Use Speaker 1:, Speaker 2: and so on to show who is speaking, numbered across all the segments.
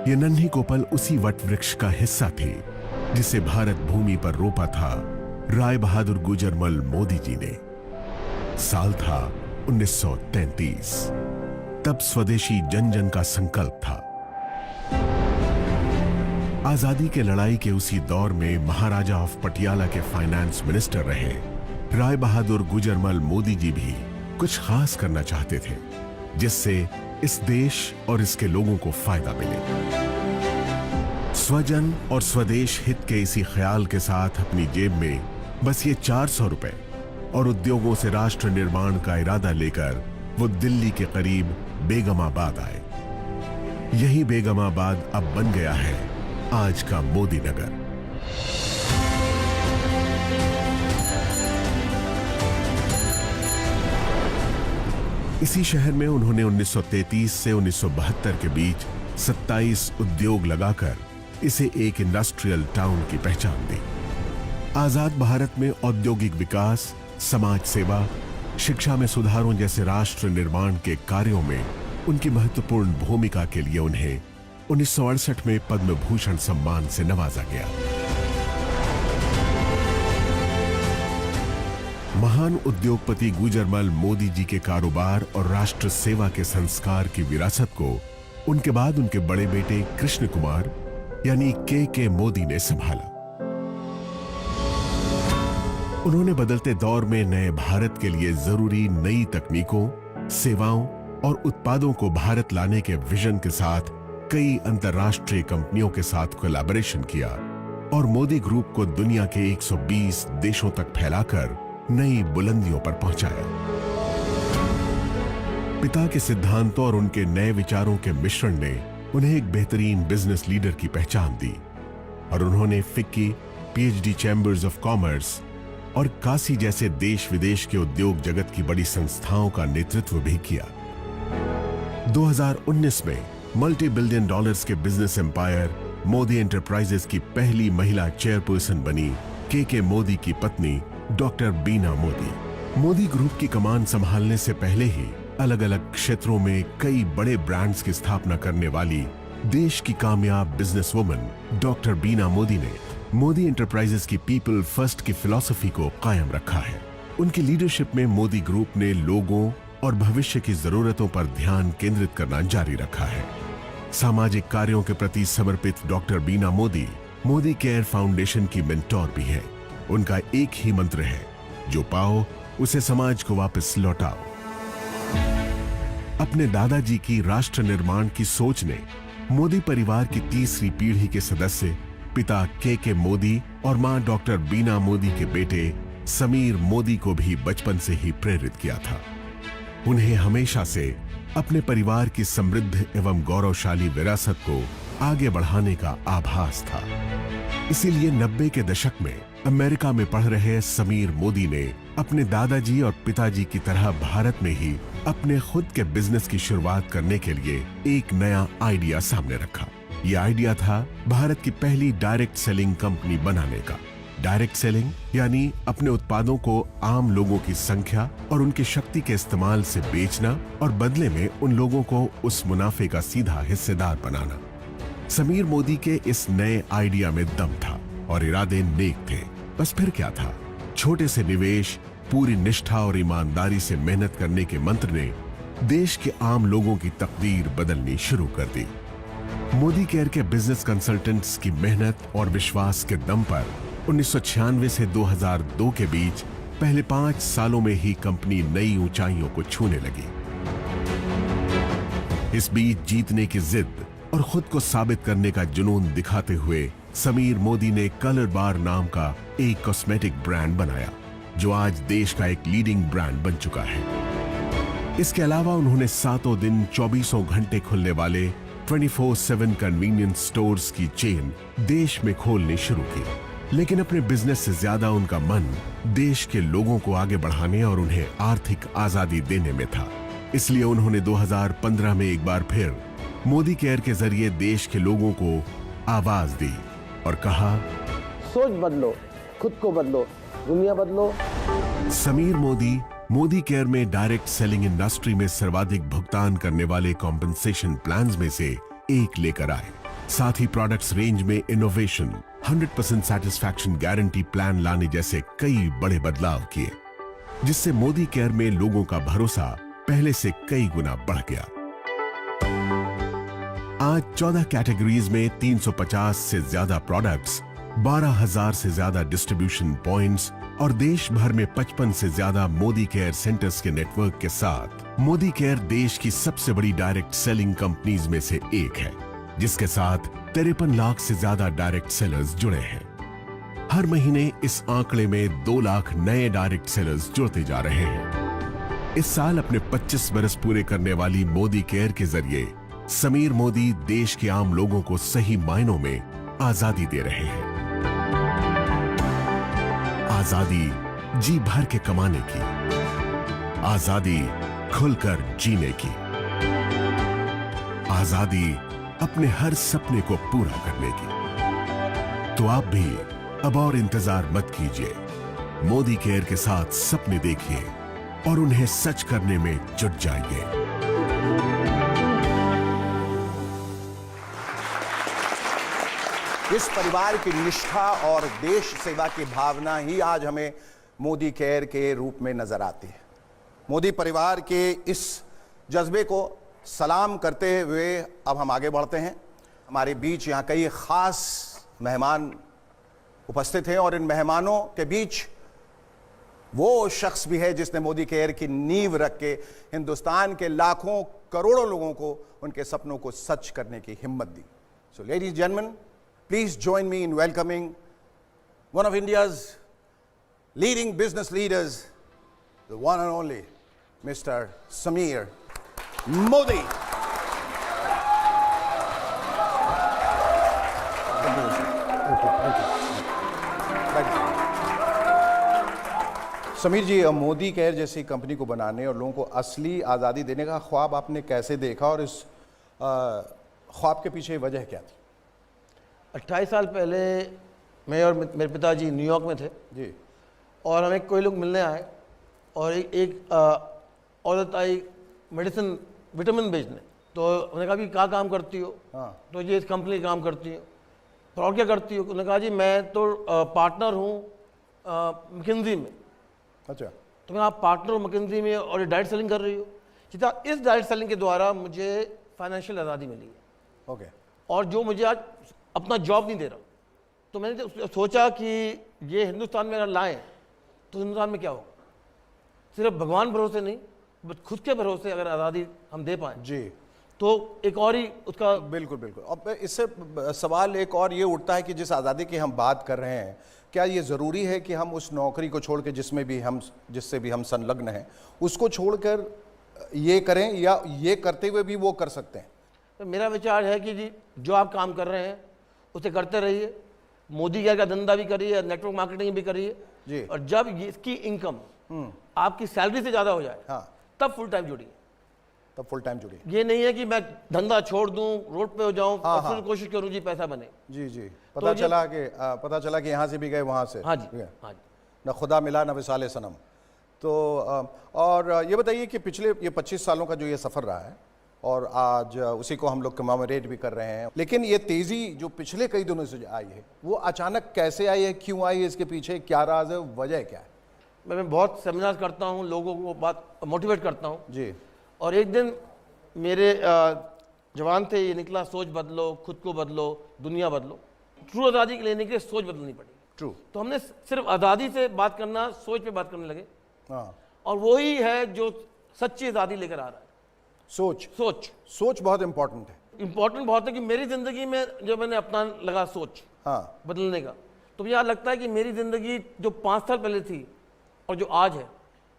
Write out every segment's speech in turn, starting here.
Speaker 1: ये नन्ही कोपल उसी वट वृक्ष का हिस्सा थी जिसे भारत भूमि पर रोपा था राय बहादुर गुजरमल मोदी जी ने। साल था 1933। तब स्वदेशी जन जन का संकल्प था। आजादी के लड़ाई के उसी दौर में महाराजा ऑफ पटियाला के फाइनेंस मिनिस्टर रहे राय बहादुर गुजरमल मोदी जी भी कुछ खास करना चाहते थे जिससे इस देश और इसके लोगों को फायदा मिले। स्वजन और स्वदेश हित के इसी ख्याल के साथ अपनी जेब में बस ये 400 रुपए और उद्योगों से राष्ट्र निर्माण का इरादा लेकर वो दिल्ली के करीब बेगमाबाद आए। यही बेगमाबाद अब बन गया है आज का मोदी नगर। इसी शहर में उन्होंने 1933 से 1972 के बीच 27 उद्योग लगाकर इसे एक इंडस्ट्रियल टाउन की पहचान दी। आजाद भारत में औद्योगिक विकास, समाज सेवा, शिक्षा में सुधारों जैसे राष्ट्र निर्माण के कार्यों में उनकी महत्वपूर्ण भूमिका के लिए उन्हें 1968 में पद्म भूषण सम्मान से नवाजा गया। महान उद्योगपति गुजरमल मोदी जी के कारोबार और राष्ट्र सेवा के संस्कार की विरासत को उनके बाद उनके बड़े बेटे कृष्ण कुमार यानी के मोदी ने संभाला। उन्होंने बदलते दौर में नए भारत के लिए जरूरी नई तकनीकों, सेवाओं और उत्पादों को भारत लाने के विजन के साथ कई अंतर्राष्ट्रीय कंपनियों के साथ कोलैबोरेशन किया और मोदी ग्रुप को दुनिया के 120 देशों तक फैलाकर नई बुलंदियों पर पहुंचाया। पिता के सिद्धांतों और उनके नए विचारों के मिश्रण ने उन्हें एक बेहतरीन बिजनेस लीडर की पहचान दी और उन्होंने FICCI, PhD chambers of commerce और काशी जैसे देश विदेश के उद्योग जगत की बड़ी संस्थाओं का नेतृत्व भी किया। 2019 में मल्टी बिलियन डॉलर्स के बिजनेस एम्पायर मोदी एंटरप्राइजेस की पहली महिला चेयरपर्सन बनी के मोदी की पत्नी डॉक्टर बीना मोदी। मोदी ग्रुप की कमान संभालने से पहले ही अलग अलग क्षेत्रों में कई बड़े ब्रांड्स की स्थापना करने वाली देश की कामयाब बिजनेस वुमन डॉक्टर बीना मोदी ने मोदी एंटरप्राइजेस की पीपल फर्स्ट की फिलॉसफी को कायम रखा है। उनकी लीडरशिप में मोदी ग्रुप ने लोगों और भविष्य की जरूरतों पर ध्यान केंद्रित करना जारी रखा है। सामाजिक कार्यों के प्रति समर्पित डॉक्टर बीना मोदी मोदी केयर फाउंडेशन की मेंटोर भी है। उनका एक ही मंत्र है, जो पाओ उसे समाज को वापस लौटाओ। अपने दादाजी की राष्ट्र निर्माण की सोच ने मोदी परिवार की तीसरी पीढ़ी के सदस्य पिता के मोदी और मां डॉक्टर बीना मोदी के बेटे समीर मोदी को भी बचपन से ही प्रेरित किया था। उन्हें हमेशा से अपने परिवार की समृद्ध एवं गौरवशाली विरासत को आगे बढ़ाने का आभास था। इसीलिए 90 के दशक में अमेरिका में पढ़ रहे समीर मोदी ने अपने दादाजी और पिताजी की तरह भारत में ही अपने खुद के बिजनेस की शुरुआत करने के लिए एक नया आइडिया सामने रखा। यह आइडिया था भारत की पहली डायरेक्ट सेलिंग कंपनी बनाने का। डायरेक्ट सेलिंग यानी अपने उत्पादों को आम लोगों की संख्या और उनकी शक्ति के इस्तेमाल से बेचना और बदले में उन लोगों को उस मुनाफे का सीधा हिस्सेदार बनाना। समीर मोदी के इस नए आइडिया में दम था और इरादे नेक थे। बस फिर क्या था, छोटे से निवेश, पूरी निष्ठा और ईमानदारी से मेहनत करने के मंत्र ने देश के आम लोगों की तकदीर बदलनी शुरू कर दी। मोदी केयर के बिजनेस कंसल्टेंट्स की मेहनत और विश्वास के दम पर 1996 से 2002 के बीच पहले 5 सालों में ही कंपनी नई ऊंचाइयों को छूने लगी। इस बीच जीतने की जिद और खुद को साबित करने का जुनून दिखाते हुए समीर मोदी ने कलर बार नाम का एक कॉस्मेटिक ब्रांड बनाया, जो आज देश का एक लीडिंग ब्रांड बन चुका है। इसके अलावा उन्होंने सातों दिन 24 घंटे खुलने वाले 24/7 कन्वीनियंस स्टोर्स की चेन देश में खोलनी शुरू की। लेकिन अपने बिजनेस से ज्यादा उनका मन देश के लोगों को आगे बढ़ाने और उन्हें आर्थिक आजादी देने में था। इसलिए उन्होंने 2015 में एक बार फिर मोदी केयर के जरिए देश के लोगों को आवाज दी और कहा,
Speaker 2: सोच बदलो, खुद को बदलो, दुनिया बदलो।
Speaker 1: समीर मोदी मोदी केयर में डायरेक्ट सेलिंग इंडस्ट्री में सर्वाधिक भुगतान करने वाले कॉम्पेंसेशन प्लान्स में से एक लेकर आए। साथ ही प्रोडक्ट्स रेंज में इनोवेशन, 100% सेटिस्फैक्शन गारंटी प्लान लाने जैसे कई बड़े बदलाव किए, जिससे मोदी केयर में लोगों का भरोसा पहले से कई गुना बढ़ गया। आज 14 कैटेगरीज में 350 से ज्यादा प्रोडक्ट्स, 12,000 से ज्यादा डिस्ट्रीब्यूशन पॉइंट्स और देश भर में 55 से ज्यादा मोदी केयर सेंटर्स के नेटवर्क के साथ मोदी केयर देश की सबसे बड़ी डायरेक्ट सेलिंग कंपनीज में से एक है, जिसके साथ 53 लाख से ज्यादा डायरेक्ट सेलर्स जुड़े हैं। हर महीने इस आंकड़े में 2 लाख नए डायरेक्ट सेलर्स जुड़ते जा रहे हैं। इस साल अपने 25 बरस पूरे करने वाली मोदी केयर के जरिए समीर मोदी देश के आम लोगों को सही मायनों में आजादी दे रहे हैं। आजादी जी भर के कमाने की, आजादी खुलकर जीने की, आजादी अपने हर सपने को पूरा करने की। तो आप भी अब और इंतजार मत कीजिए, मोदी केयर के साथ सपने देखिए और उन्हें सच करने में जुट जाइए।
Speaker 3: इस परिवार की निष्ठा और देश सेवा की भावना ही आज हमें मोदी केयर के रूप में नजर आती है। मोदी परिवार के इस जज्बे को सलाम करते हुए अब हम आगे बढ़ते हैं। हमारे बीच यहाँ कई खास मेहमान उपस्थित हैं और इन मेहमानों के बीच वो शख्स भी है जिसने मोदी केयर की नींव रख के हिंदुस्तान के लाखों करोड़ों लोगों को उनके सपनों को सच करने की हिम्मत दी। So ladies and gentleman, please join me in welcoming one of India's leading business leaders, the one and only Mr. Sameer Modi. Sameer ji, Modicare जैसी कंपनी को बनाने और लोगों को असली आज़ादी देने का ख्वाब आपने कैसे देखा और इस ख्वाब के पीछे वजह क्या थी?
Speaker 4: 28 साल पहले मैं और मेरे पिताजी न्यूयॉर्क में थे
Speaker 3: जी,
Speaker 4: और हमें कोई लोग मिलने आए और एक औरत आई मेडिसिन विटामिन बेचने। तो उन्होंने कहा भी क्या काम करती हो?
Speaker 3: हाँ।
Speaker 4: तो ये इस कंपनी काम करती हो। तो और क्या करती हो? उन्होंने कहा जी मैं तो पार्टनर हूँ मैकिन्जी में।
Speaker 3: अच्छा।
Speaker 4: तो मैं आप पार्टनर हो मैकिन्जी में और ये डायरेक्ट सेलिंग कर रही हो? सीधा इस डायरेक्ट सेलिंग के द्वारा मुझे फाइनेंशियल आज़ादी मिली है।
Speaker 3: ओके।
Speaker 4: और जो मुझे आज अपना जॉब नहीं दे रहा, तो मैंने सोचा कि ये हिंदुस्तान में अगर लाएं तो हिंदुस्तान में क्या होगा। सिर्फ भगवान भरोसे नहीं, बस खुद के भरोसे अगर आज़ादी हम दे पाएं
Speaker 3: जी,
Speaker 4: तो एक और ही उसका
Speaker 3: बिल्कुल बिल्कुल। अब इससे सवाल एक और ये उठता है कि जिस आज़ादी की हम बात कर रहे हैं, क्या ये ज़रूरी है कि हम उस नौकरी को छोड़ के जिससे भी हम संलग्न हैं उसको छोड़कर ये करें, या ये करते हुए भी वो कर सकते हैं?
Speaker 4: तो मेरा विचार है कि जी जो आप काम कर रहे हैं उसे करते रहिए। मोदी केयर का धंधा भी करिए, नेटवर्क मार्केटिंग भी करिए
Speaker 3: जी।
Speaker 4: और जब इसकी इनकम आपकी सैलरी से ज़्यादा हो जाए,
Speaker 3: हाँ,
Speaker 4: तब फुल टाइम जुड़िए।
Speaker 3: तब फुल टाइम जुड़िए।
Speaker 4: ये नहीं है कि मैं धंधा छोड़ दूं, रोड पे हो जाऊं,
Speaker 3: हाँ,
Speaker 4: और फिर
Speaker 3: हाँ।
Speaker 4: कोशिश करूं जी पैसा बने।
Speaker 3: जी जी।
Speaker 4: तो
Speaker 3: पता चला कि यहाँ से भी गए वहाँ से।
Speaker 4: हाँ जी, हाँ जी।
Speaker 3: न खुदा मिला न विसाले सनम। तो और ये बताइए कि पिछले ये 25 सालों का जो ये सफ़र रहा है और आज उसी को हम लोग कमेमोरेट भी कर रहे हैं, लेकिन ये तेज़ी जो पिछले कई दिनों से आई है वो अचानक कैसे आई है, क्यों आई है, इसके पीछे क्या राज है, वजह क्या है?
Speaker 4: मैं बहुत सेमिनार करता हूँ, लोगों को बात मोटिवेट करता हूँ
Speaker 3: जी।
Speaker 4: और एक दिन मेरे जवान थे ये निकला, सोच बदलो, खुद को बदलो, दुनिया बदलो। ट्रू आज़ादी लेने के लिए सोच बदलनी पड़ेगी।
Speaker 3: ट्रू।
Speaker 4: तो हमने सिर्फ आज़ादी से बात करना, सोच पे बात करने लगे।
Speaker 3: हाँ।
Speaker 4: और वही है जो सच्ची आज़ादी लेकर आ रहा है। सोच
Speaker 3: बहुत इंपॉर्टेंट है।
Speaker 4: इंपॉर्टेंट बहुत है कि मेरी ज़िंदगी में जब मैंने अपना लगा सोच
Speaker 3: हाँ।
Speaker 4: बदलने का, तो मुझे लगता है कि मेरी ज़िंदगी जो 5 साल पहले थी और जो आज है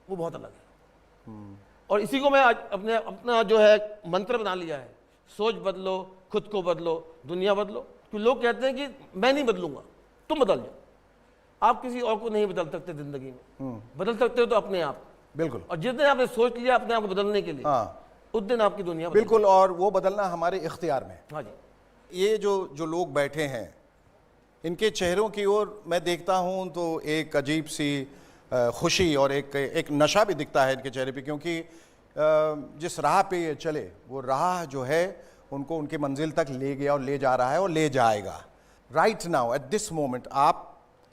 Speaker 4: वो बहुत अलग है। और इसी को मैं आज अपना जो है मंत्र बना लिया है, सोच बदलो, खुद को बदलो, दुनिया बदलो। क्योंकि लोग कहते हैं कि मैं नहीं बदलूंगा, तुम बदल जाओ। आप किसी और को नहीं बदल सकते ज़िंदगी में, बदल सकते हो तो अपने आप।
Speaker 3: बिल्कुल।
Speaker 4: और जिस दिन आपने सोच लिया अपने आप को बदलने के लिए,
Speaker 3: हाँ,
Speaker 4: उस दिन आपकी दुनिया
Speaker 3: बिल्कुल। और वो बदलना हमारे इख्तियार में है।
Speaker 4: हाँ जी।
Speaker 3: ये जो लोग बैठे हैं, इनके चेहरों की ओर मैं देखता हूं तो एक अजीब सी खुशी और एक नशा भी दिखता है इनके चेहरे पे, क्योंकि जिस राह पे ये चले वो राह जो है उनको उनकी मंजिल तक ले गया और ले जा रहा है और ले जाएगा। Right now at this moment आप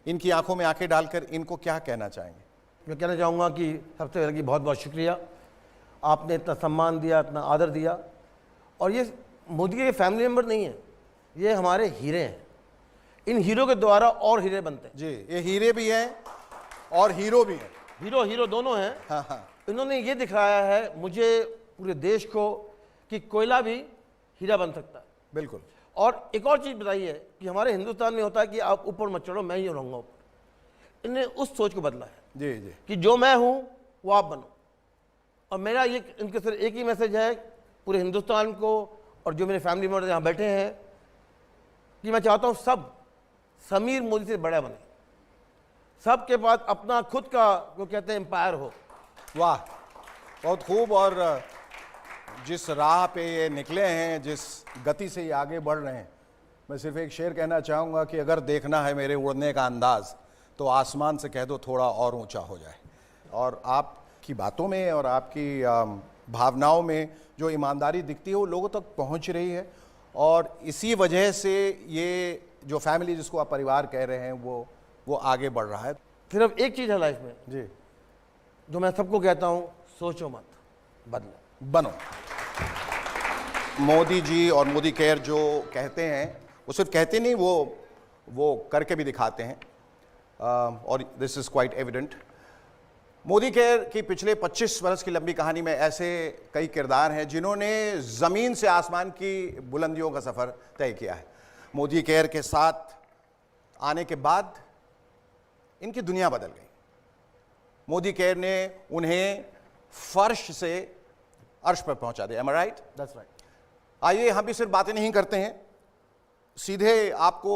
Speaker 3: इनकी आंखों में आंखें डालकर इनको क्या कहना चाहेंगे?
Speaker 4: मैं कहना चाहूँगा कि सबसे पहले कि बहुत बहुत शुक्रिया, आपने इतना सम्मान दिया, इतना आदर दिया। और ये मोदी के फैमिली मेम्बर नहीं है, ये हमारे हीरे हैं। इन हीरो के द्वारा और हीरे बनते हैं।
Speaker 3: जी, ये हीरे भी हैं और हीरो भी हैं।
Speaker 4: हीरो दोनों हैं।
Speaker 3: हाँ।
Speaker 4: इन्होंने ये दिखाया है मुझे, पूरे देश को, कि कोयला भी हीरा बन सकता है।
Speaker 3: बिल्कुल।
Speaker 4: और एक और चीज़ बताइए कि हमारे हिंदुस्तान में होता है कि आप ऊपर मत चढ़ो, मैं ही रहूँगा ऊपर। इन्हें उस सोच को बदला है
Speaker 3: जी जी
Speaker 4: कि जो मैं हूँ वो आप बनो। और मेरा ये इनके सिर्फ एक ही मैसेज है पूरे हिंदुस्तान को और जो मेरे फैमिली मेम्बर यहाँ बैठे हैं कि मैं चाहता हूँ सब समीर मोदी से बड़ा बने, सबके पास अपना खुद का जो कहते हैं एम्पायर हो।
Speaker 3: वाह, बहुत खूब। और जिस राह पे ये निकले हैं, जिस गति से ये आगे बढ़ रहे हैं, मैं सिर्फ एक शेर कहना चाहूँगा कि अगर देखना है मेरे उड़ने का अंदाज़ तो आसमान से कह दो थोड़ा और ऊंचा हो जाए। और आपकी बातों में और आपकी भावनाओं में जो ईमानदारी दिखती है वो लोगों तक पहुंच रही है। और इसी वजह से ये जो फैमिली जिसको आप परिवार कह रहे हैं वो आगे बढ़ रहा है।
Speaker 4: सिर्फ एक चीज़ है लाइफ में
Speaker 3: जी,
Speaker 4: जो मैं सबको कहता हूँ, सोचो मत, बदलो,
Speaker 3: बनो। मोदी जी और मोदी केयर जो कहते हैं वो सिर्फ कहते नहीं, वो करके भी दिखाते हैं। और this is quite evident. Modi care की पिछले 25 वर्ष की लंबी कहानी में ऐसे कई किरदार हैं जिन्होंने ज़मीन से आसमान की बुलंदियों का सफ़र तय किया है। मोदी केयर के साथ आने के बाद इनकी दुनिया बदल गई। मोदी केयर ने उन्हें फर्श से अर्श पर पहुंचा दिया। Am I right?
Speaker 4: That's right.
Speaker 3: आइए हम भी सिर्फ बातें नहीं करते हैं, सीधे आपको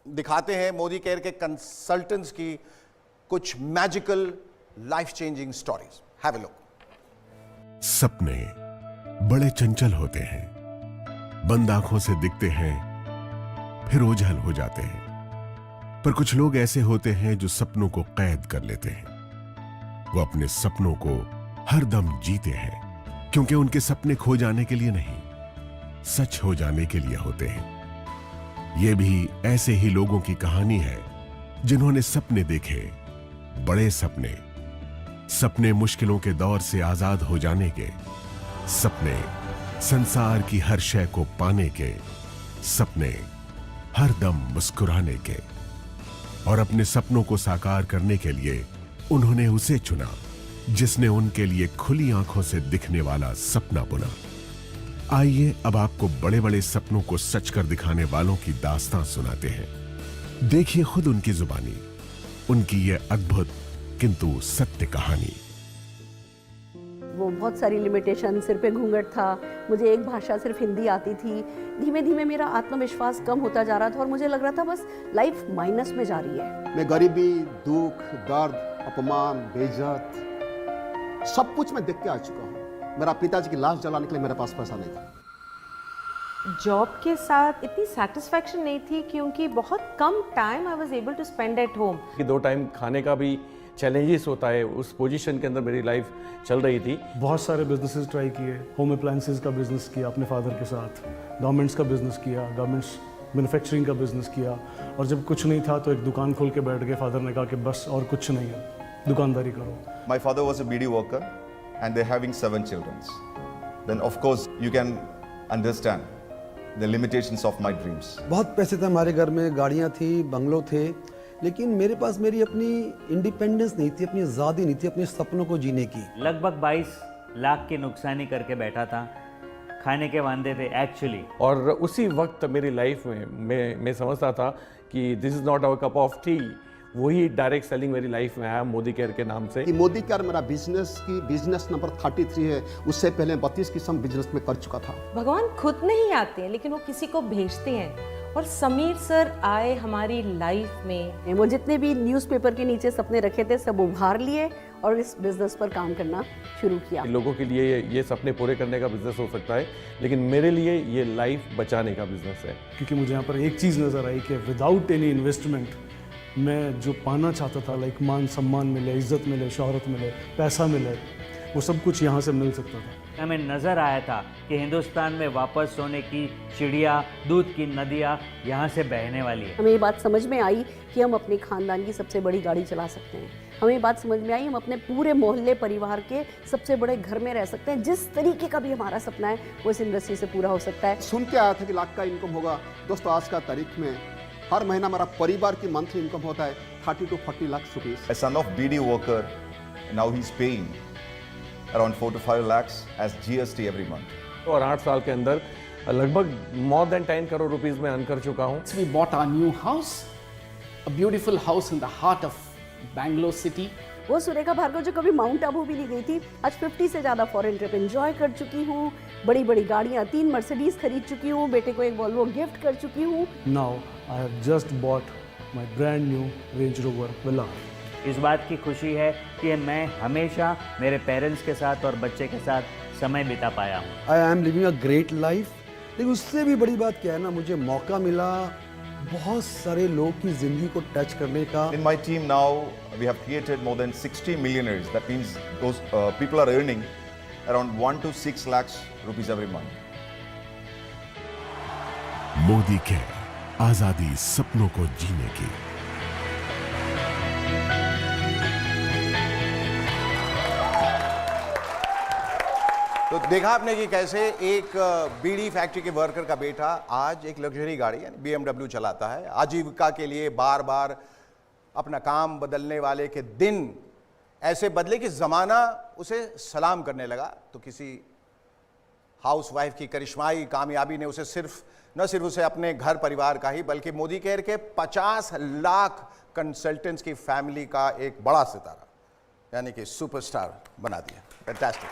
Speaker 3: दिखाते हैं मोदी केयर के कंसल्टेंट्स की कुछ magical life changing stories. Have a look.
Speaker 1: सपने बड़े चंचल होते हैं, बंद आंखों से दिखते हैं फिर ओझल हो जाते हैं। पर कुछ लोग ऐसे होते हैं जो सपनों को कैद कर लेते हैं। वो अपने सपनों को हर दम जीते हैं, क्योंकि उनके सपने खो जाने के लिए नहीं, सच हो जाने के लिए होते हैं। ये भी ऐसे ही लोगों की कहानी है जिन्होंने सपने देखे, बड़े सपने, सपने मुश्किलों के दौर से आजाद हो जाने के, सपने संसार की हर शय को पाने के, सपने हर दम मुस्कुराने के। और अपने सपनों को साकार करने के लिए उन्होंने उसे चुना जिसने उनके लिए खुली आंखों से दिखने वाला सपना बुना। आइए अब आपको बड़े बड़े सपनों को सच कर दिखाने वालों की दास्तां सुनाते हैं। देखिए खुद उनकी जुबानी उनकी ये अद्भुत किंतु सत्य कहानी।
Speaker 5: वो बहुत सारी लिमिटेशन, सिर पे घूंघट था, मुझे एक भाषा सिर्फ हिंदी आती थी। धीमे धीमे मेरा आत्मविश्वास कम होता जा रहा था और मुझे लग रहा था बस लाइफ माइनस में जा रही है।
Speaker 6: मैं गरीबी, दुख, दर्द, अपमान, बेइज्जत सब कुछ मैं देख के आ चुका हूँ। मेरा पिताजी की लाश जलाने के लिए मेरे पास पैसा नहीं था।
Speaker 7: जॉब के साथ इतनी सेटिस्फैक्शन नहीं थी क्योंकि बहुत कम time I was able to spend at home.
Speaker 8: कि 2 टाइम खाने का भी चैलेंजेस होता है, उस पोजीशन के अंदर मेरी लाइफ चल रही थी।
Speaker 9: बहुत सारे बिजनेसेस ट्राई किए, होम अप्लायंसेस का बिजनेस किया अपने फादर के साथ, गारमेंट्स का बिजनेस किया, गारमेंट्स मैन्युफैक्चरिंग का बिजनेस किया। और जब कुछ नहीं था तो एक दुकान खोल के बैठ गए। फादर ने कहा कि बस और कुछ नहीं है, दुकानदारी करो।
Speaker 10: My father was a BD worker and they're having 7 children. Then of course you can understand the limitations of my dreams.
Speaker 11: बहुत पैसे थे हमारे घर में, गाड़ियाँ थी, बंगलो थे, लेकिन मेरे पास मेरी अपनी इंडिपेंडेंस नहीं थी, अपनी आज़ादी नहीं थी अपने सपनों को जीने की।
Speaker 12: लगभग 22 लाख की नुकसानी करके बैठा था, खाने के वांदे थे एक्चुअली।
Speaker 8: और उसी वक्त मेरी लाइफ में मैं समझता था कि this is not our cup of tea. वही डायरेक्ट सेलिंग मेरी लाइफ में आया मोदी केयर के नाम से।
Speaker 6: मोदी केयर मेरा बिजनेस नंबर 33 है। उससे पहले 32 किस्म बिजनेस में कर चुका था।
Speaker 7: भगवान खुद नहीं आते हैं लेकिन वो किसी को भेजते हैं और समीर सर आए हमारी लाइफ में।
Speaker 5: वो जितने भी न्यूज़पेपर के नीचे सपने रखे थे सब उभार लिए और इस बिजनेस पर काम करना शुरू किया।
Speaker 8: लोगों के लिए ये सपने पूरे करने का बिजनेस हो सकता है, लेकिन मेरे लिए ये लाइफ बचाने का बिजनेस है।
Speaker 9: क्योंकि मुझे यहाँ पर एक चीज़ नज़र आई कि विदाउट एनी इन्वेस्टमेंट मैं जो पाना चाहता था, लाइक मान सम्मान मिले, इज्जत मिले, शोहरत मिले, पैसा मिले, वो सब कुछ यहाँ से मिल सकता था।
Speaker 12: हमें नज़र आया था कि हिंदुस्तान में वापस सोने की चिड़िया, दूध की नदियाँ यहाँ से बहने वाली है।
Speaker 5: हमें ये बात समझ में आई कि हम अपने खानदान की सबसे बड़ी गाड़ी चला सकते हैं। हमें ये बात समझ में आई हम अपने पूरे मोहल्ले परिवार के सबसे बड़े घर में रह सकते हैं। जिस तरीके का भी हमारा सपना है वो इस इंडस्ट्री से पूरा हो सकता है।
Speaker 6: सुन के आया था कि लाख का इनकम होगा। दोस्तों, आज का तारीख में हर महीना हमारा परिवार की मंथली इनकम होता है 30 to 40 lakh rupees.
Speaker 10: A son of BD worker, now he's paying around 4 to 5 lakhs as GST every month.
Speaker 8: और 8 साल के अंदर लगभग more than 10 करोड़ रुपीस में अर्न कर चुका हूँ।
Speaker 13: We bought our new house, a beautiful house in the heart of Bangalore city.
Speaker 5: वो सुरेखा भार्गव जो कभी माउंट आबू भी नहीं गई थी, आज 50 से ज़्यादा फॉरेन ट्रिप एंजॉय कर चुकी हूँ। बड़ी बड़ी गाड़ियाँ, 3 मर्सिडीज खरीद चुकी हूँ, बेटे को एक वॉल्वो गिफ्ट कर चुकी हूँ।
Speaker 9: Now I have just bought my brand new Range Rover Villa.
Speaker 12: इस बात की खुशी है कि मैं हमेशा मेरे पेरेंट्स के साथ और बच्चे के साथ समय बिता पाया हूँ।
Speaker 11: आई am living a great life. लेकिन उससे भी बड़ी बात क्या है ना, मुझे मौका मिला बहुत सारे लोग की जिंदगी को टच करने का।
Speaker 10: In my team now, we have created more than 60 millionaires. That means those people are earning around 1 to 6 lakhs rupees every month.
Speaker 1: Modi care, आजादी सपनों को जीने की।
Speaker 3: तो देखा आपने कि कैसे एक बीड़ी फैक्ट्री के वर्कर का बेटा आज एक लग्जरी गाड़ी यानी BMW चलाता है। आजीविका के लिए बार बार अपना काम बदलने वाले के दिन ऐसे बदले कि ज़माना उसे सलाम करने लगा। तो किसी हाउसवाइफ की करिश्माई कामयाबी ने उसे न सिर्फ उसे अपने घर परिवार का ही बल्कि मोदी केयर के 50 लाख कंसल्टेंट्स की फैमिली का एक बड़ा सितारा यानी कि सुपरस्टार बना दिया। फैंटास्टिक।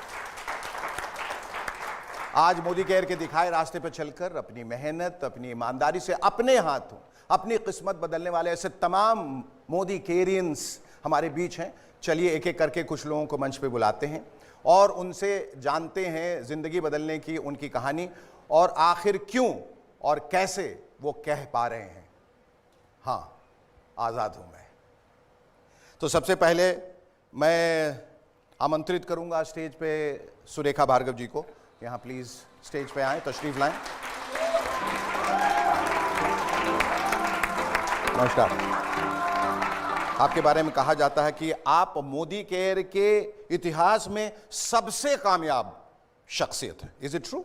Speaker 3: आज मोदी केयर के दिखाए रास्ते पर चलकर अपनी मेहनत, अपनी ईमानदारी से अपने हाथों अपनी किस्मत बदलने वाले ऐसे तमाम मोदी केरियंस हमारे बीच हैं। चलिए एक एक करके कुछ लोगों को मंच पे बुलाते हैं और उनसे जानते हैं जिंदगी बदलने की उनकी कहानी और आखिर क्यों और कैसे वो कह पा रहे हैं, हाँ आज़ाद हूं मैं। तो सबसे पहले मैं आमंत्रित करूंगा स्टेज पे सुरेखा भार्गव जी को। यहाँ प्लीज स्टेज पे आए, तशरीफ लाएं। नमस्कार। आपके बारे में कहा जाता है कि आप मोदी केयर के इतिहास में सबसे कामयाब शख्सियत है। Is it true?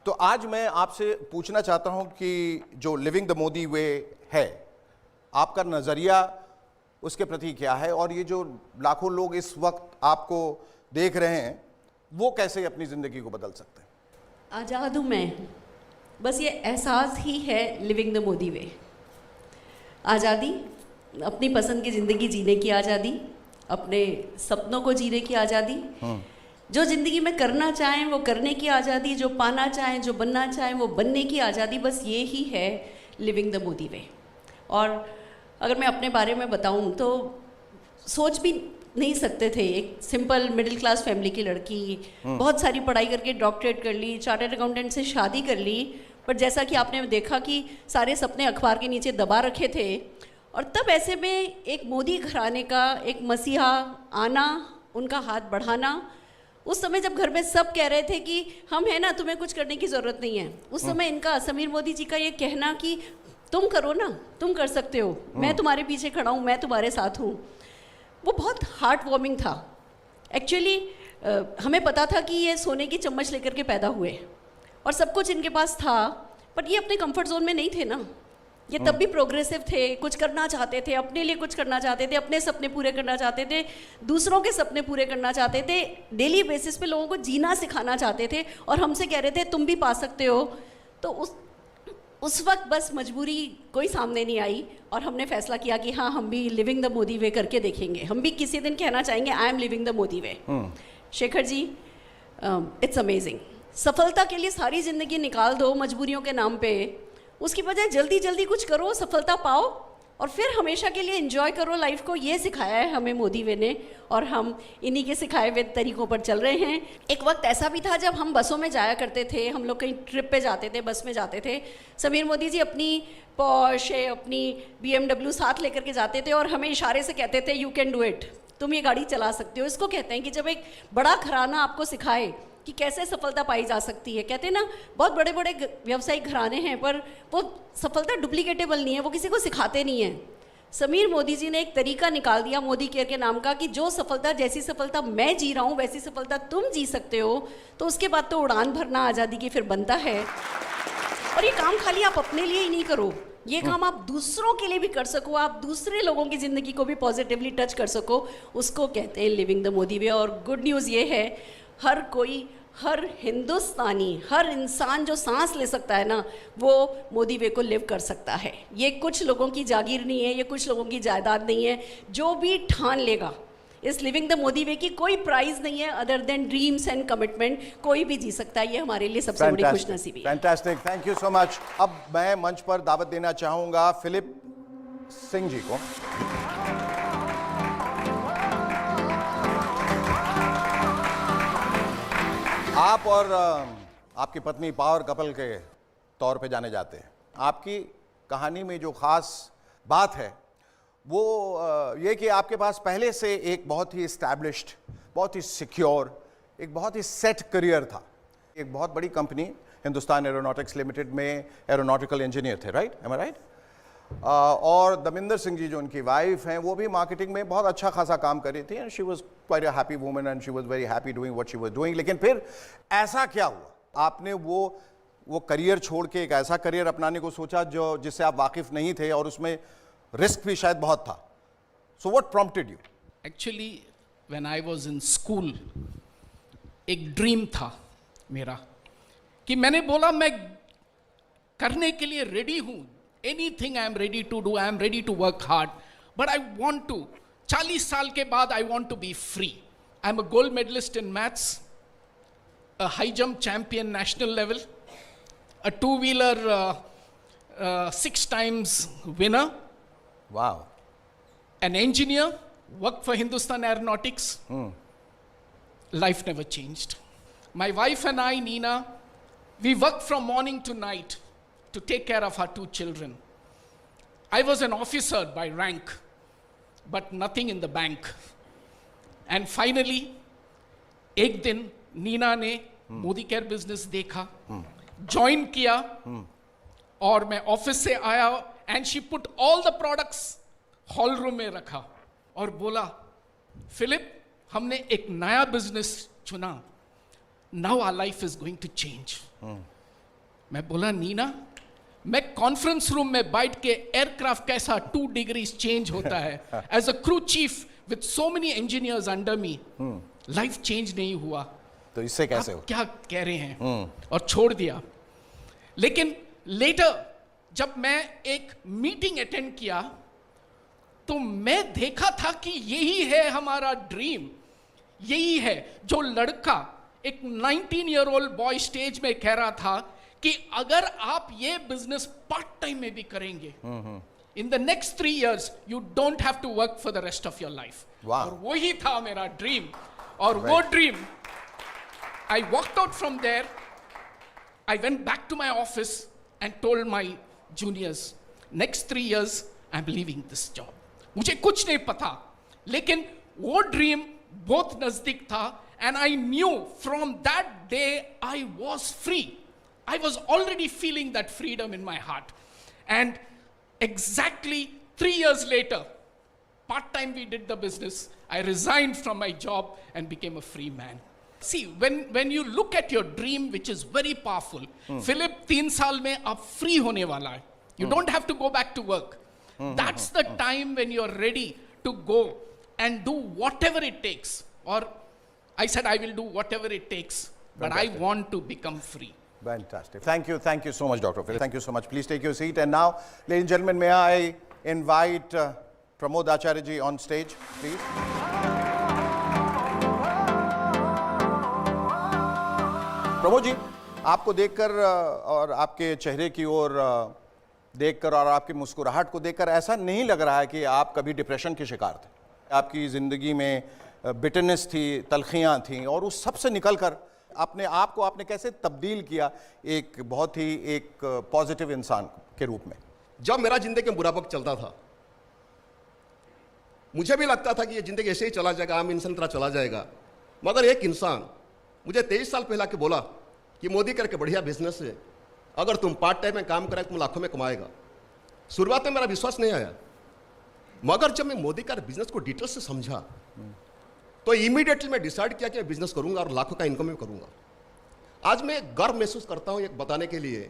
Speaker 3: तो आज मैं आपसे पूछना चाहता हूं कि जो लिविंग द मोदी वे है, आपका नजरिया उसके प्रति क्या है और ये जो लाखों लोग इस वक्त आपको देख रहे हैं वो कैसे अपनी ज़िंदगी को बदल सकते हैं?
Speaker 5: आज़ाद हूँ मैं, बस ये एहसास ही है लिविंग द मोदी वे। आज़ादी, अपनी पसंद की ज़िंदगी जीने की आज़ादी, अपने सपनों को जीने की आज़ादी, जो ज़िंदगी में करना चाहें वो करने की आज़ादी, जो पाना चाहें, जो बनना चाहें वो बनने की आज़ादी, बस ये ही है लिविंग द मोदी वे। और अगर मैं अपने बारे में बताऊं तो सोच भी नहीं सकते थे, एक सिंपल मिडिल क्लास फैमिली की लड़की, बहुत सारी पढ़ाई करके डॉक्टरेट कर ली, चार्टर्ड अकाउंटेंट से शादी कर ली, पर जैसा कि आपने देखा कि सारे सपने अखबार के नीचे दबा रखे थे। और तब ऐसे में एक मोदी घराने का एक मसीहा आना, उनका हाथ बढ़ाना, उस समय जब घर में सब कह रहे थे कि हम हैं ना, तुम्हें कुछ करने की ज़रूरत नहीं है, उस समय इनका समीर मोदी जी का ये कहना कि तुम करो ना, तुम कर सकते हो, मैं तुम्हारे पीछे खड़ा हूँ, मैं तुम्हारे साथ हूँ, वो बहुत हार्ट वार्मिंग था। एक्चुअली हमें पता था कि ये सोने की चम्मच लेकर के पैदा हुए और सब कुछ इनके पास था, पर ये अपने कंफर्ट जोन में नहीं थे ना। ये तब भी प्रोग्रेसिव थे, कुछ करना चाहते थे, अपने लिए कुछ करना चाहते थे, अपने सपने पूरे करना चाहते थे, दूसरों के सपने पूरे करना चाहते थे, डेली बेसिस पे लोगों को जीना सिखाना चाहते थे और हमसे कह रहे थे तुम भी पा सकते हो। तो उस वक्त बस मजबूरी कोई सामने नहीं आई और हमने फैसला किया कि हाँ, हम भी लिविंग द मोदी वे करके देखेंगे, हम भी किसी दिन कहना चाहेंगे I am living the Modi way. Shekhar ji, it's amazing. सफलता के लिए सारी ज़िंदगी निकाल दो मजबूरियों के नाम पे, उसकी बजाय जल्दी जल्दी कुछ करो, सफलता पाओ और फिर हमेशा के लिए एंजॉय करो लाइफ को। ये सिखाया है हमें मोदी वे ने और हम इन्हीं के सिखाए हुए तरीक़ों पर चल रहे हैं। एक वक्त ऐसा भी था जब हम बसों में जाया करते थे, हम लोग कहीं ट्रिप पे जाते थे, बस में जाते थे, समीर मोदी जी अपनी पॉश अपनी BMW साथ लेकर के जाते थे और हमें इशारे से कहते थे यू कैन डू इट, तुम ये गाड़ी चला सकते हो। इसको कहते हैं कि जब एक बड़ा घराना आपको सिखाए कि कैसे सफलता पाई जा सकती है। कहते हैं ना, बहुत बड़े बड़े व्यावसायिक घराने हैं पर वो सफलता डुप्लीकेटेबल नहीं है, वो किसी को सिखाते नहीं है। समीर मोदी जी ने एक तरीका निकाल दिया मोदी केयर के नाम का कि जो सफलता, जैसी सफलता मैं जी रहा हूँ वैसी सफलता तुम जी सकते हो। तो उसके बाद तो उड़ान भरना आज़ादी की फिर बनता है। और ये काम खाली आप अपने लिए ही नहीं करो, ये काम आप दूसरों के लिए भी कर सको, आप दूसरे लोगों की ज़िंदगी को भी पॉजिटिवली टच कर सको, उसको कहते हैं लिविंग द मोदी वे। और गुड न्यूज़ ये है, हर कोई, हर हिंदुस्तानी, हर इंसान जो सांस ले सकता है ना, वो मोदी वे को लिव कर सकता है। ये कुछ लोगों की जागीर नहीं है, ये कुछ लोगों की जायदाद नहीं है। जो भी ठान लेगा इस लिविंग द मोदी वे की कोई प्राइज नहीं है other than dreams and commitment. कोई भी जी सकता है, ये हमारे लिए सबसे बड़ी खुशनसीबी है।
Speaker 3: Fantastic, thank you so much. अब मैं मंच पर दावत देना चाहूंगा फिलिप सिंह जी को। आप और आपकी पत्नी पावर कपल के तौर पे जाने जाते हैं। आपकी कहानी में जो खास बात है वो ये कि आपके पास पहले से एक बहुत ही एस्टैब्लिश्ड, बहुत ही सिक्योर, एक बहुत ही सेट करियर था। एक बहुत बड़ी कंपनी हिंदुस्तान एरोनॉटिक्स लिमिटेड में एरोनॉटिकल इंजीनियर थे, राइट? M I right? और दमिंदर सिंह जी जो उनकी वाइफ हैं, वो भी मार्केटिंग में बहुत अच्छा खासा काम कर रही थी and she was quite a happy woman and she was very happy doing what she was doing. लेकिन फिर ऐसा क्या हुआ, आपने वो करियर छोड़ के एक ऐसा करियर अपनाने को सोचा जो जिससे आप वाकिफ नहीं थे और उसमें रिस्क भी शायद बहुत था। So what prompted you?
Speaker 13: Actually when I was in school एक ड्रीम था मेरा कि मैंने बोला मैं करने के लिए रेडी हूं, anything I am ready to do, I am ready to work hard, but I want to 40 साल के बाद I want to be free. I am a gold medallist in maths, a high jump champion national level, a two-wheeler 6 times winner.
Speaker 3: Wow.
Speaker 13: An engineer, worked for Hindustan Aeronautics. Life never changed. My wife and I, Nina, we worked from morning to night to take care of our 2 children. I was an officer by rank, but nothing in the bank. And finally, एक दिन नीना ने Modi care business देखा, join किया, और मैं office से आया and she put all the products hall room में रखा और बोला, फिलिप हमने एक नया बिजनेस चुना, now our life is going to change. मैं बोला, नीना मैं कॉन्फ्रेंस रूम में बैठ के एयरक्राफ्ट कैसा 2 डिग्रीज चेंज होता है, as a crew chief with so many engineers under me, life change नहीं हुआ,
Speaker 3: तो इससे कैसे हो?
Speaker 13: क्या कह रहे हैं? और छोड़ दिया। लेकिन लेटर जब मैं एक मीटिंग अटेंड किया तो मैं देखा था कि यही है हमारा ड्रीम, यही है जो लड़का, एक 19 ईयर ओल्ड बॉय स्टेज में कह रहा था कि अगर आप ये बिजनेस पार्ट टाइम में भी करेंगे, in the next 3 years you don't have to work for the rest of your life. और वही था मेरा ड्रीम, और वो dream I walked out from there. I went back to my office and told my juniors, next 3 years I'm leaving this job. मुझे कुछ नहीं पता, लेकिन वो ड्रीम बहुत नजदीक था, and I knew from that day I was free. I was already feeling that freedom in my heart. And exactly 3 years later, part-time we did the business. I resigned from my job and became a free man. See, when you look at your dream, which is very powerful, Philip 3 साल में आप free होने वाला है. You don't have to go back to work. That's the time when you're ready to go and do whatever it takes. Or I said I will do whatever it takes, but I want to become free.
Speaker 3: Fantastic. Thank you so much, Dr. Philip. Thank you so much. Please take your seat. And now, ladies and gentlemen, may I invite Pramod Acharya ji on stage, please. Pramod ji, आपको देखकर और आपके चेहरे की ओर देखकर और आपकी मुस्कुराहट को देखकर ऐसा नहीं लग रहा है कि आप कभी डिप्रेशन के शिकार थे। आपकी ज़िंदगी में बिटरनेस थी, तलखियाँ थीं, और उस सब से निकलकर अपने आप को आपने कैसे तब्दील किया एक बहुत ही एक पॉजिटिव इंसान के रूप में?
Speaker 6: जब मेरा जिंदगी में बुरा वक्त चलता था
Speaker 14: मुझे भी लगता था कि ये ज़िंदगी ऐसे ही चला जाएगा, आम इंसान तरह चला जाएगा। मगर एक इंसान मुझे 23 साल पहले आके बोला कि मोदी करके बढ़िया बिजनेस है, अगर तुम पार्ट टाइम में काम करें तुम लाखों में कमाएगा। शुरुआत में मेरा विश्वास नहीं आया, मगर जब मैं मोदी का बिजनेस को डिटेल से समझा तो इमीडिएटली मैं डिसाइड किया कि मैं बिजनेस करूंगा और लाखों का इनकम भी करूंगा। आज मैं गर्व महसूस करता हूं एक बताने के लिए,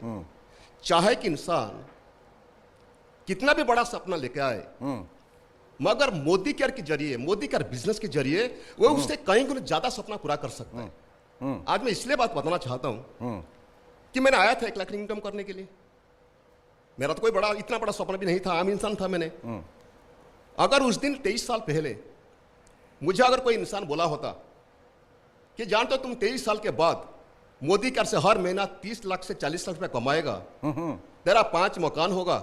Speaker 14: चाहे कि इंसान कितना भी बड़ा सपना लेके आए, मगर मोदी केयर के जरिए, मोदी केयर बिजनेस के जरिए वो उससे कहीं गुना ज्यादा सपना पूरा कर सकता है। आज मैं इसलिए बात बताना चाहता हूं कि मैंने आया था 1 लाख इनकम करने के लिए। मेरा तो कोई बड़ा इतना बड़ा सपना भी नहीं था, आम इंसान था मैंने। अगर उस दिन 23 साल पहले मुझे अगर कोई इंसान बोला होता कि जानते हो तुम 23 साल के बाद मोदी केयर से हर महीना 30 लाख से 40 लाख रुपए कमाएगा, तेरा 5 मकान होगा,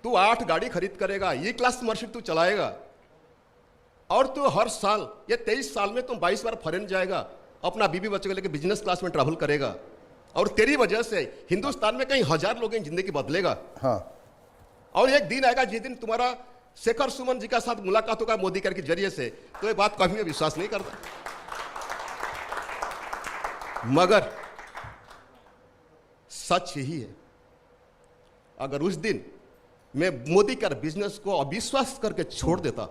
Speaker 14: तू 8 गाड़ी खरीद करेगा, ये क्लास मर्सिडीज तू चलाएगा, और तू हर साल ये 23 साल में तुम 22 बार फॉरेन जाएगा, अपना बीबी बच्चों को लेकर बिजनेस क्लास में ट्रैवल करेगा, और तेरी वजह से हिंदुस्तान में कई हजार लोगों की जिंदगी बदलेगा। हाँ। और एक दिन आएगा जिस दिन तुम्हारा शेखर सुमन जी का साथ मुलाकात होगा मोदी केयर के जरिए से, तो ये बात कभी मैं विश्वास नहीं करता। मगर सच यही है, अगर उस दिन मैं मोदी केयर बिजनेस को अविश्वास करके छोड़ देता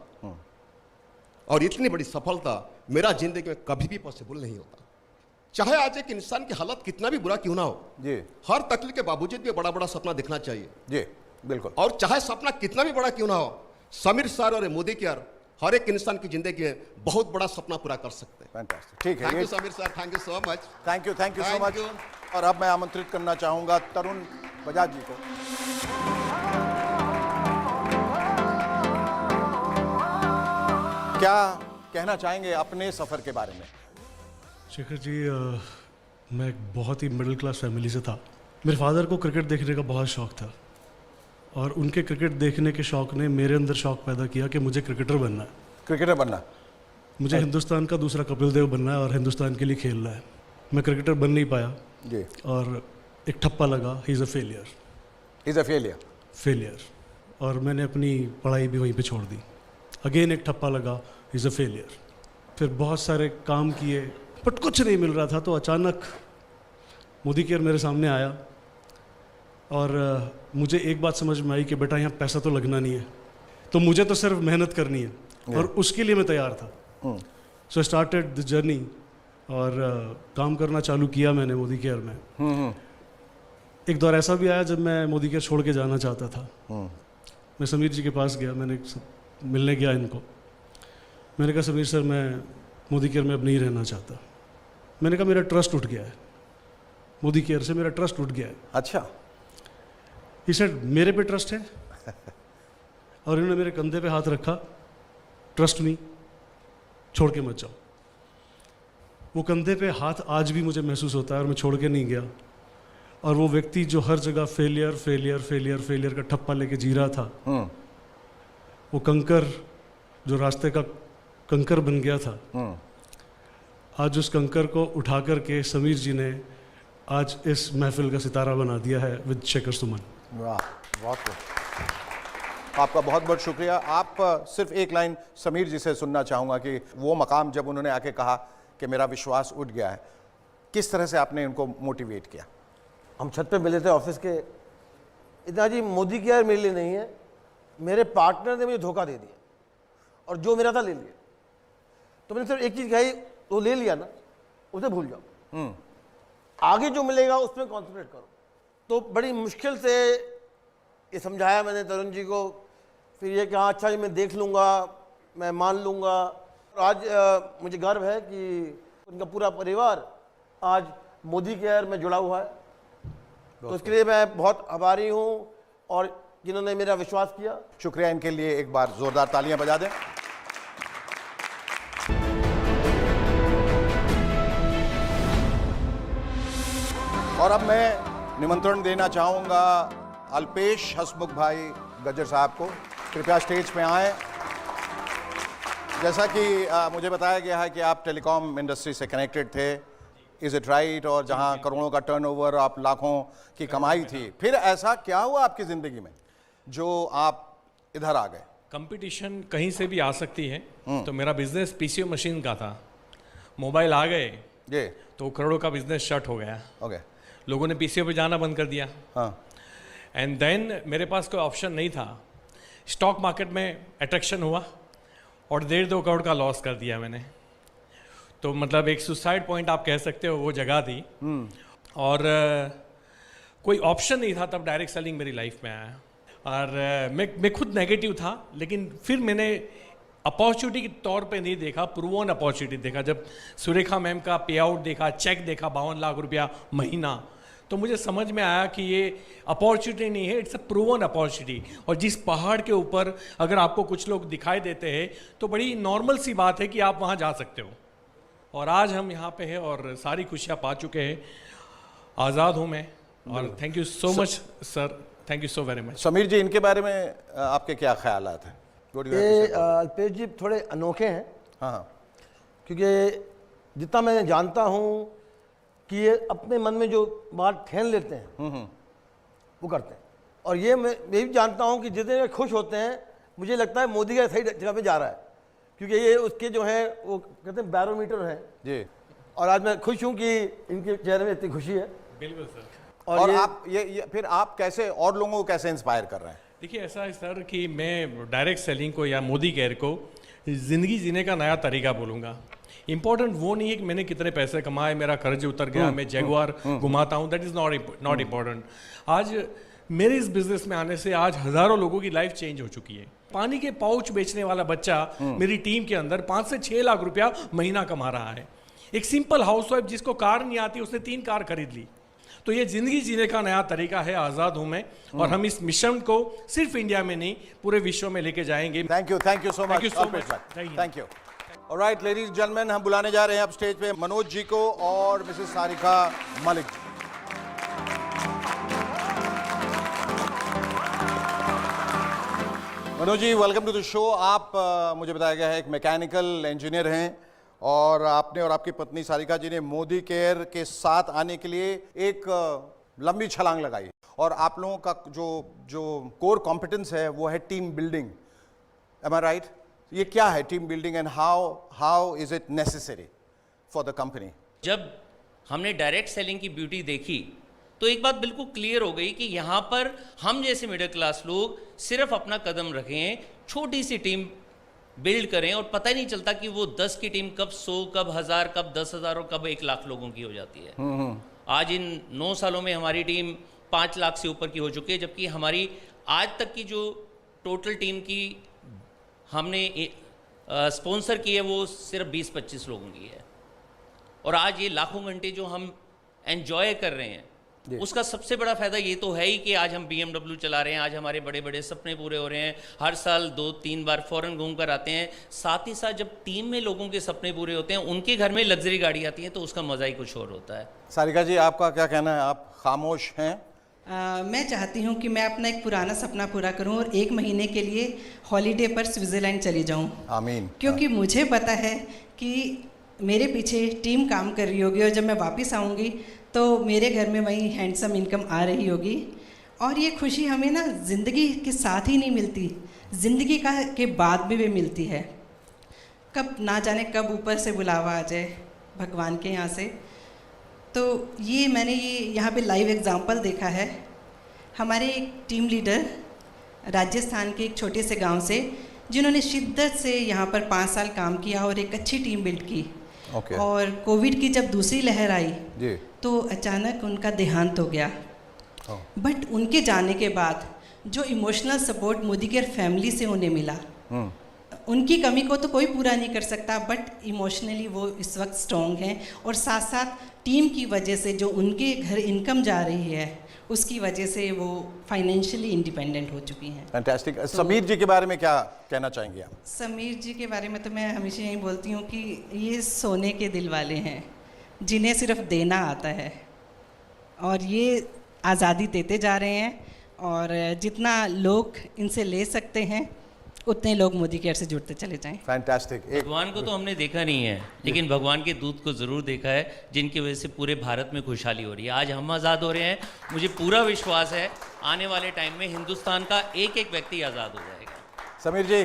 Speaker 14: और इतनी बड़ी सफलता मेरा जिंदगी में कभी भी पॉसिबल नहीं होता। चाहे आज एक इंसान की हालत कितना भी बुरा क्यों ना हो जी, हर तकलीफ के बावजूद भी बड़ा बड़ा सपना देखना चाहिए जी, बिल्कुल। और चाहे सपना कितना भी बड़ा क्यों ना हो, समीर सर और मोदी केयर हर एक इंसान की जिंदगी में बहुत बड़ा सपना पूरा कर सकते हैं।
Speaker 3: फैंटास्टिक, ठीक है।
Speaker 14: Thank you Sameer sir, thank you so much.
Speaker 3: Thank you so much. और अब मैं आमंत्रित करना चाहूंगा तरुण बजाज जी को। क्या कहना चाहेंगे अपने सफर के बारे में?
Speaker 9: शेखर जी, मैं एक बहुत ही मिडिल क्लास फैमिली से था। मेरे फादर को क्रिकेट देखने का बहुत शौक था, और उनके क्रिकेट देखने के शौक ने मेरे अंदर शौक पैदा किया कि मुझे क्रिकेटर बनना है।
Speaker 3: क्रिकेटर बनना,
Speaker 9: मुझे हिंदुस्तान का दूसरा कपिल देव बनना है और हिंदुस्तान के लिए खेलना है। मैं क्रिकेटर बन नहीं पाया जी, और एक ठप्पा लगा, he is a failure,
Speaker 3: is a failure,
Speaker 9: failure. और मैंने अपनी पढ़ाई भी वहीं पे छोड़ दी। अगेन एक ठप्पा लगा, ही इज़ अ फेलियर। फिर बहुत सारे काम किए बट कुछ नहीं मिल रहा था, तो अचानक मोदी केयर मेरे सामने आया, और मुझे एक बात समझ में आई कि बेटा यहाँ पैसा तो लगना नहीं है, तो मुझे तो सिर्फ मेहनत करनी है, और उसके लिए मैं तैयार था। सो आई स्टार्टेड द जर्नी, और काम करना चालू किया मैंने मोदी केयर में। एक दौर ऐसा भी आया जब मैं मोदी केयर छोड़ के जाना चाहता था। मैं समीर जी के पास गया, मैंने मिलने गया इनको। मैंने कहा समीर सर, मैं मोदी केयर में अब नहीं रहना चाहता। मैंने कहा मेरा ट्रस्ट उठ गया है, मोदी केयर से मेरा ट्रस्ट उठ गया है।
Speaker 3: अच्छा।
Speaker 9: ही सेड मेरे पे ट्रस्ट है, और इन्होंने मेरे कंधे पे हाथ रखा, ट्रस्ट मी, छोड़ के मत जाओ। वो कंधे पे हाथ आज भी मुझे महसूस होता है, और मैं छोड़ के नहीं गया। और वो व्यक्ति जो हर जगह फेलियर फेलियर फेलियर फेलियर का ठप्पा लेके जी रहा था, वो कंकर जो रास्ते का कंकर बन गया था, आज उस कंकर को उठा करके समीर जी ने आज इस महफिल का सितारा बना दिया है विद शेखर सुमन।
Speaker 3: वाह, बहुत आपका बहुत बहुत शुक्रिया। आप सिर्फ एक लाइन समीर जी से सुनना चाहूँगा कि वो मकाम जब उन्होंने आके कहा कि मेरा विश्वास उठ गया है, किस तरह से आपने उनको मोटिवेट किया?
Speaker 2: हम छत पे मिले थे ऑफिस के, इतना जी मोदी केयर मेरे लिए नहीं है, मेरे पार्टनर ने मुझे धोखा दे दिया, और जो मेरा था ले लिया। तो मैंने सिर्फ एक चीज़ कही, वो ले लिया ना, उसे भूल जाओ, आगे जो मिलेगा उसमें कॉन्सेंट्रेट करो। तो बड़ी मुश्किल से ये समझाया मैंने तरुण जी को, फिर ये कि हाँ अच्छा जी मैं देख लूँगा, मैं मान लूँगा। आज मुझे गर्व है कि उनका पूरा परिवार आज मोदी केयर में जुड़ा हुआ है, तो उसके लिए मैं बहुत आभारी हूँ, और जिन्होंने मेरा विश्वास किया।
Speaker 3: शुक्रिया, इनके लिए एक बार जोरदार तालियां बजा दें। और अब मैं निमंत्रण देना चाहूँगा अल्पेश हसमुख भाई गज्जर साहब को, कृपया स्टेज पे आएँ। जैसा कि मुझे बताया गया है कि आप टेलीकॉम इंडस्ट्री से कनेक्टेड थे, इज़ इट राइट? और जहाँ करोड़ों का टर्नओवर, आप लाखों की कमाई थी, फिर ऐसा क्या हुआ आपकी ज़िंदगी में जो आप इधर आ गए?
Speaker 8: कंपटीशन कहीं से भी आ सकती है। तो मेरा बिजनेस पीसीओ मशीन का था, मोबाइल आ गए
Speaker 3: ये
Speaker 8: तो करोड़ों का बिजनेस शट हो गया।
Speaker 3: ओके,
Speaker 8: लोगों ने पीसीओ पे जाना बंद कर दिया।
Speaker 3: हाँ,
Speaker 8: एंड देन मेरे पास कोई ऑप्शन नहीं था। स्टॉक मार्केट में अट्रैक्शन हुआ और 1.5-2 करोड़ का लॉस कर दिया मैंने। तो मतलब एक सुसाइड पॉइंट आप कह सकते हो, वो जगह थी। और कोई ऑप्शन नहीं था तब डायरेक्ट सेलिंग मेरी लाइफ में आया। और मैं खुद नेगेटिव था, लेकिन फिर मैंने अपॉर्चुनिटी के तौर पे नहीं देखा, प्रूवन अपॉर्चुनिटी देखा। जब सुरेखा मैम का पे आउट देखा, चेक देखा 52 लाख रुपया महीना, तो मुझे समझ में आया कि ये अपॉर्चुनिटी नहीं है, इट्स अ प्रूवन अपॉर्चुनिटी। और जिस पहाड़ के ऊपर अगर आपको कुछ लोग दिखाई देते हैं तो बड़ी नॉर्मल सी बात है कि आप वहाँ जा सकते हो। और आज हम यहाँ पे हैं और सारी खुशियाँ पा चुके हैं, आज़ाद हूँ मैं। और thank you so much sir, thank you so very much.
Speaker 3: Sameer ji, इनके बारे में आपके क्या ख्यालात हैं?
Speaker 2: ये अल्पेश जी थोड़े अनोखे हैं।
Speaker 3: हाँ,
Speaker 2: क्योंकि जितना मैं जानता हूँ कि ये अपने मन में जो बात ठान लेते हैं वो करते हैं। और ये मैं भी जानता हूँ कि जितने वे खुश होते हैं, मुझे लगता है मोदी का सही जगह पे जा रहा है, क्योंकि ये उसके जो है वो कहते हैं बैरोमीटर हैं
Speaker 3: जी।
Speaker 2: और आज मैं खुश हूँ कि इनके चेहरे में इतनी खुशी है।
Speaker 8: बिल्कुल सर।
Speaker 3: और आप ये फिर आप कैसे और लोगों को कैसे इंस्पायर कर रहे हैं?
Speaker 8: देखिए, ऐसा है सर कि मैं डायरेक्ट सेलिंग को या मोदी केयर को ज़िंदगी जीने का नया तरीका बोलूँगा। इम्पोर्टेंट वो नहीं है कि मैंने कितने पैसे कमाए, मेरा कर्ज उतर गया, मैं जैगुआर घुमाता हूँ, दैट इज़ नॉट इम्पॉर्टेंट। आज मेरे इस बिजनेस में आने से आज हज़ारों लोगों की लाइफ चेंज हो चुकी है। पानी के पाउच बेचने वाला बच्चा मेरी टीम के अंदर 5 से 6 लाख रुपया महीना कमा रहा है। एक सिंपल हाउसवाइफ जिसको कार नहीं आती, उसने 3 कार खरीद ली। तो ये जिंदगी जीने का नया तरीका है, आज़ाद हूँ मैं। और हम इस मिशन को सिर्फ इंडिया में नहीं, पूरे विश्व में लेके जाएंगे।
Speaker 3: Thank you so much. Thank you. Alright ladies and gentleman, हम बुलाने जा रहे हैं अब स्टेज पे मनोज जी को और Mrs Sarika Malik ji. Manoj ji, welcome to the show. आप मुझे बताया गया है एक मैकेनिकल इंजीनियर हैं और आपने और आपकी पत्नी सारिका जी ने मोदी केयर के साथ आने के लिए एक लंबी छलांग लगाई। और आप लोगों का जो कोर कॉम्पिटेंस है वो है team building. M I right? ये क्या है team building and how is it necessary for the company?
Speaker 15: जब हमने डायरेक्ट सेलिंग की ब्यूटी देखी तो एक बात बिल्कुल क्लियर हो गई कि यहाँ पर हम जैसे मिडिल क्लास लोग सिर्फ अपना कदम रखें, छोटी सी टीम बिल्ड करें और पता ही नहीं चलता कि वो 10 की टीम कब 100, कब 1000, कब 10,000 और कब 1 लाख लोगों की हो जाती है। आज इन 9 सालों में हमारी टीम 5 लाख से ऊपर की हो चुकी है, जबकि हमारी आज तक की जो टोटल टीम की हमने स्पॉन्सर की है वो सिर्फ 20-25 लोगों की है। और आज ये लाखों घंटे जो हम एंजॉय कर रहे हैं, उसका सबसे बड़ा फायदा ये तो है ही कि आज हम BMW चला रहे हैं, आज हमारे बड़े बड़े सपने पूरे हो रहे हैं, हर साल 2-3 बार फॉरेन घूम कर आते हैं। साथ ही साथ जब टीम में लोगों के सपने पूरे होते हैं, उनके घर में लग्जरी गाड़ी आती है, तो उसका मज़ा ही कुछ और होता है।
Speaker 3: सारिका जी, आपका क्या कहना है? आप खामोश हैं।
Speaker 16: मैं चाहती हूँ कि मैं अपना एक पुराना सपना पूरा करूँ और 1 महीने के लिए हॉलीडे पर स्विट्ज़रलैंड चली जाऊँ।
Speaker 3: आमीन।
Speaker 16: क्योंकि मुझे पता है कि मेरे पीछे टीम काम कर रही होगी और जब मैं वापस आऊँगी तो मेरे घर में वही हैंडसम इनकम आ रही होगी। और ये खुशी हमें ना ज़िंदगी के साथ ही नहीं मिलती, ज़िंदगी के बाद भी मिलती है। कब ना जाने कब ऊपर से बुलावा आ जाए भगवान के यहाँ से। तो ये मैंने यहाँ पे लाइव एग्जांपल देखा है। हमारे एक टीम लीडर राजस्थान के एक छोटे से गांव से, जिन्होंने शिद्दत से यहाँ पर 5 साल काम किया और एक अच्छी टीम बिल्ड की। और कोविड की जब दूसरी लहर आई तो अचानक उनका देहांत हो गया। बट उनके जाने के बाद जो emotional support Modi care family से उन्हें मिला, उनकी कमी को तो कोई पूरा नहीं कर सकता, बट इमोशनली वो इस वक्त स्ट्रॉन्ग हैं। और साथ साथ टीम की वजह से जो उनके घर इनकम जा रही है, उसकी वजह से वो फाइनेंशियली इंडिपेंडेंट हो चुकी हैं।
Speaker 3: फैंटास्टिक। समीर जी के बारे में क्या कहना चाहेंगे आप?
Speaker 16: समीर जी के बारे में तो मैं हमेशा यही बोलती हूँ कि ये सोने के दिल वाले हैं, जिन्हें सिर्फ देना आता है, और ये आज़ादी देते जा रहे हैं। और जितना लोग इनसे ले सकते हैं, उतने लोग मोदी केयर से जुड़ते चले जाएं।
Speaker 3: फैंटास्टिक।
Speaker 15: भगवान को तो हमने देखा नहीं है, लेकिन भगवान के दूत को ज़रूर देखा है, जिनकी वजह से पूरे भारत में खुशहाली हो रही है। आज हम आज़ाद हो रहे हैं। मुझे पूरा विश्वास है आने वाले टाइम में हिंदुस्तान का एक एक व्यक्ति आज़ाद हो जाएगा।
Speaker 3: समीर जी,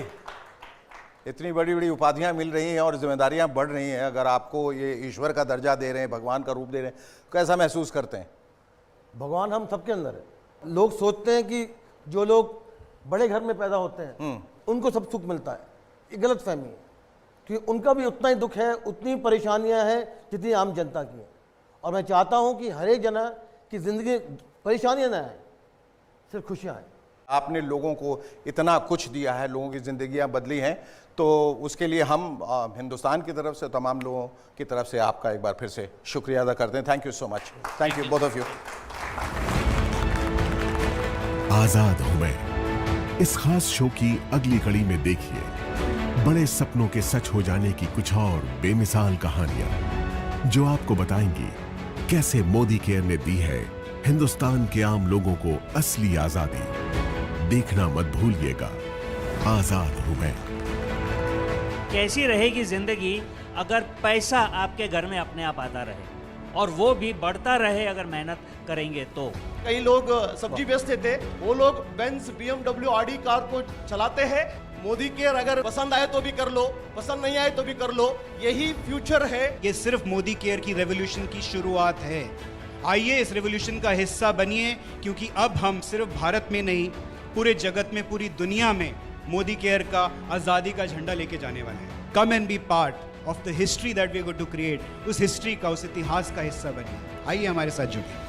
Speaker 3: इतनी बड़ी बड़ी उपाधियां मिल रही हैं और जिम्मेदारियां बढ़ रही हैं, अगर आपको ये ईश्वर का दर्जा दे रहे हैं, भगवान का रूप दे रहे हैं, कैसा महसूस करते हैं?
Speaker 2: भगवान हम सबके अंदर है। लोग सोचते हैं कि जो लोग बड़े घर में पैदा होते हैं उनको सब सुख मिलता है, ये गलत फहमी है, क्योंकि उनका भी उतना ही दुख है, उतनी परेशानियां हैं जितनी आम जनता की है। और मैं चाहता हूं कि हर एक जना की ज़िंदगी परेशानियां ना आए, सिर्फ खुशियां आए।
Speaker 3: आपने लोगों को इतना कुछ दिया है, लोगों की ज़िंदगियां बदली हैं, तो उसके लिए हम हिंदुस्तान की तरफ से, तमाम लोगों की तरफ से आपका एक बार फिर से शुक्रिया अदा करते हैं। Thank you so much. Thank you both of you.
Speaker 1: आजाद हूं मैं इस खास शो की अगली कड़ी में देखिए बड़े सपनों के सच हो जाने की कुछ और बेमिसाल कहानियां जो आपको बताएंगी कैसे मोदी केयर ने दी है हिंदुस्तान के आम लोगों को असली आजादी। देखना मत भूलिएगा आजाद हूं मैं।
Speaker 12: कैसी रहेगी जिंदगी अगर पैसा आपके घर में अपने आप आता रहे और वो भी बढ़ता रहे अगर मेहनत करेंगे तो।
Speaker 14: कई लोग सब्जी बेचते थे, वो लोग बेंज BMW आडी कार को चलाते हैं। मोदी केयर अगर पसंद आए तो भी कर लो, पसंद नहीं आए तो भी कर लो, यही फ्यूचर है।
Speaker 17: ये सिर्फ मोदी केयर की रेवोल्यूशन की शुरुआत है। आइए इस रेवोल्यूशन का हिस्सा बनिए, क्योंकि अब हम सिर्फ भारत में नहीं, पूरे जगत में, पूरी दुनिया में मोदी केयर का आज़ादी का झंडा लेके जाने वाले हैं। Come and be part of the history that we are going to create. उस हिस्ट्री का, उस इतिहास का हिस्सा बनिए। आइए हमारे साथ जुड़िए।